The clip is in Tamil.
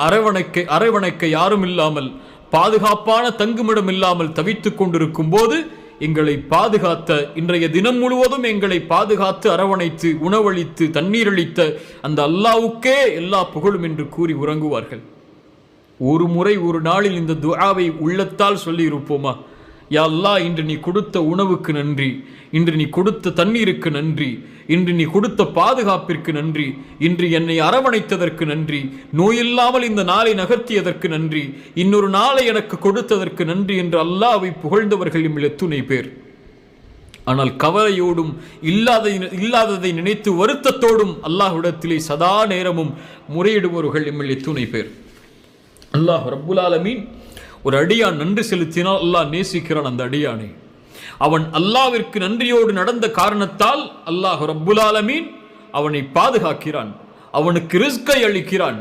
அரவணைக்க யாரும் இல்லாமல், பாதுகாப்பான தங்குமிடம் இல்லாமல் தவித்துக் கொண்டிருக்கும் போது எங்களை பாதுகாத்த, இன்றைய தினம் முழுவதும் எங்களை பாதுகாத்து அரவணைத்து உணவளித்து தண்ணீரளித்த அந்த அல்லாஹ்வுக்கே எல்லா புகழும் என்று கூறி உறங்குவார்கள். ஒரு முறை ஒரு நாளில் இந்த துஆவை உள்ளத்தால் சொல்லி இருப்போமா? யா அல்லாஹ், இன்று நீ கொடுத்த உணவுக்கு நன்றி, இன்று நீ கொடுத்த தண்ணீருக்கு நன்றி, இன்று நீ கொடுத்த பாதுகாப்பிற்கு நன்றி, இன்று என்னை அரவணைத்ததற்கு நன்றி, நோயில்லாமல் இந்த நாளை நகர்த்தியதற்கு நன்றி, இன்னொரு நாளை எனக்கு கொடுத்ததற்கு நன்றி என்று அல்லாஹ்வை புகழ்ந்தவர்கள் இம்மில் எத்துணை பேர். ஆனால் கவலையோடும் இல்லாததை நினைத்து வருத்தத்தோடும் அல்லாஹ்விடத்திலே சதா நேரமும் முறையிடுபவர்கள் இம்மில் எத்துணை பேர். அல்லாஹ் ரப்புல் ஆலமீன் ஒரு அடியான் நன்றி செலுத்தினால் அல்லாஹ் நேசிக்கிறான் அந்த அடியானை. அவன் அல்லாஹ்விற்கு நன்றியோடு நடந்த காரணத்தால் அல்லாஹ் ரப்புல் ஆலமீன் அவனை பாதுகாக்கிறான், அவனுக்கு ரிஸ்கை அளிக்கிறான்.